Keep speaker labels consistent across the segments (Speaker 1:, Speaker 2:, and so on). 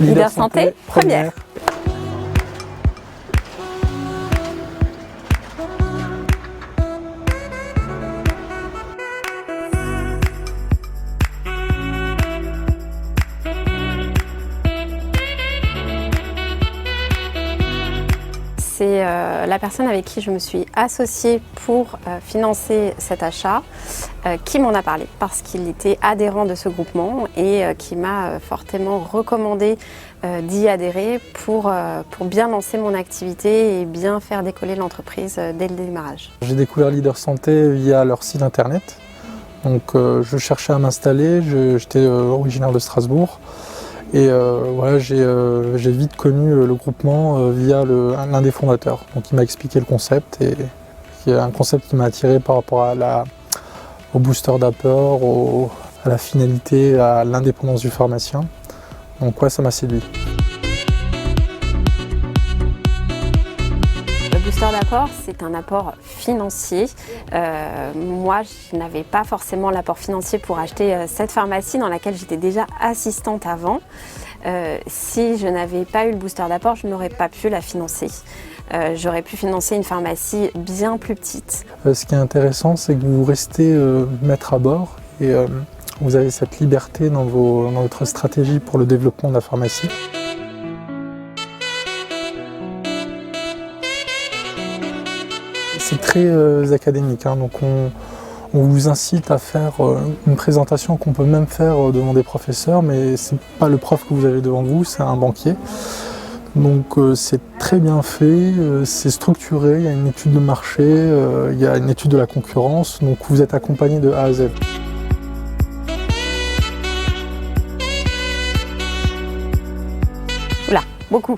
Speaker 1: Leader Santé, première. C'est la personne avec qui je me suis associée pour financer cet achat qui m'en a parlé parce qu'il était adhérent de ce groupement et qui m'a fortement recommandé d'y adhérer pour bien lancer mon activité et bien faire décoller l'entreprise dès le démarrage.
Speaker 2: J'ai découvert Leader Santé via leur site internet. Donc je cherchais à m'installer, j'étais originaire de Strasbourg. Et voilà, j'ai vite connu le groupement via l'un des fondateurs. Donc il m'a expliqué le concept et c'est un concept qui m'a attiré par rapport au booster d'apport, à la finalité, à l'indépendance du pharmacien. Donc ouais, ça m'a séduit.
Speaker 1: Le booster d'apport, c'est un apport financier. Moi, je n'avais pas forcément l'apport financier pour acheter cette pharmacie dans laquelle j'étais déjà assistante avant. Si je n'avais pas eu le booster d'apport, je n'aurais pas pu la financer. J'aurais pu financer une pharmacie bien plus petite.
Speaker 2: Ce qui est intéressant, c'est que vous restez maître à bord et vous avez cette liberté dans votre stratégie pour le développement de la pharmacie. C'est très académique, hein, donc on vous incite à faire une présentation qu'on peut même faire devant des professeurs, mais c'est pas le prof que vous avez devant vous, c'est un banquier. Donc c'est très bien fait, c'est structuré, il y a une étude de marché, il y a une étude de la concurrence, donc vous êtes accompagné de A à Z.
Speaker 1: Oula, beaucoup.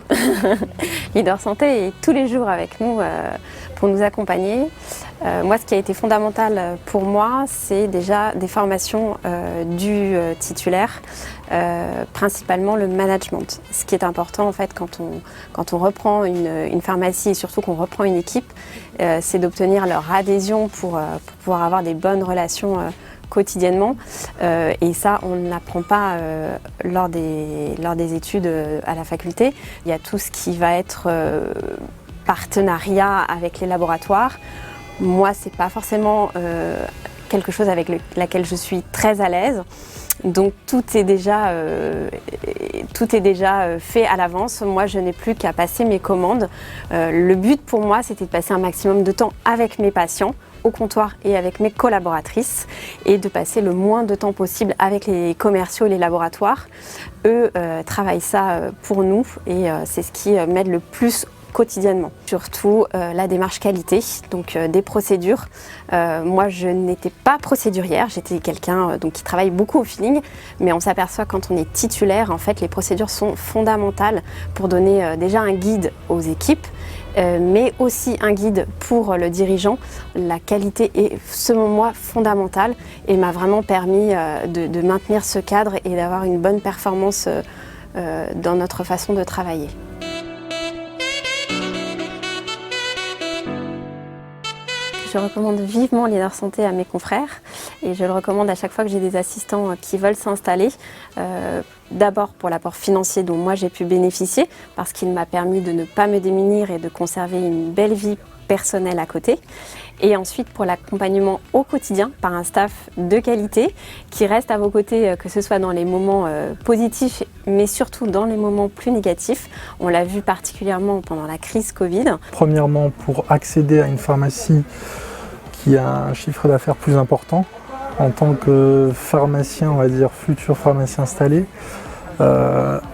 Speaker 1: Leader Santé est tous les jours avec nous pour nous accompagner. Moi, ce qui a été fondamental pour moi, c'est déjà des formations du titulaire, principalement le management. Ce qui est important en fait quand on reprend une pharmacie et surtout qu'on reprend une équipe, c'est d'obtenir leur adhésion pour pouvoir avoir des bonnes relations quotidiennement. Et ça, on ne l'apprend pas lors des études à la faculté. Il y a tout ce qui va être partenariat avec les laboratoires. Moi, c'est pas forcément quelque chose avec laquelle je suis très à l'aise. Donc tout est déjà fait à l'avance. Moi, je n'ai plus qu'à passer mes commandes. Le but pour moi, c'était de passer un maximum de temps avec mes patients au comptoir et avec mes collaboratrices et de passer le moins de temps possible avec les commerciaux et les laboratoires. Eux travaillent ça pour nous et c'est ce qui m'aide le plus quotidiennement. Surtout la démarche qualité, donc des procédures. Moi, je n'étais pas procédurière, j'étais quelqu'un qui travaille beaucoup au feeling, mais on s'aperçoit quand on est titulaire, en fait, les procédures sont fondamentales pour donner déjà un guide aux équipes, mais aussi un guide pour le dirigeant. La qualité est, selon moi, fondamentale et m'a vraiment permis de maintenir ce cadre et d'avoir une bonne performance dans notre façon de travailler. Je recommande vivement Leader Santé à mes confrères et je le recommande à chaque fois que j'ai des assistants qui veulent s'installer. D'abord pour l'apport financier dont moi j'ai pu bénéficier parce qu'il m'a permis de ne pas me démunir et de conserver une belle vie personnelle à côté. Et ensuite pour l'accompagnement au quotidien par un staff de qualité qui reste à vos côtés, que ce soit dans les moments positifs mais surtout dans les moments plus négatifs. On l'a vu particulièrement pendant la crise Covid.
Speaker 2: Premièrement, pour accéder à une pharmacie qui a un chiffre d'affaires plus important, en tant que pharmacien, on va dire futur pharmacien installé,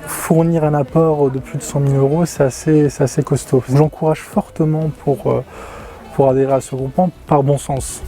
Speaker 2: fournir un apport de plus de 100 000 euros, c'est assez costaud. J'encourage fortement pour adhérer à ce groupement par bon sens.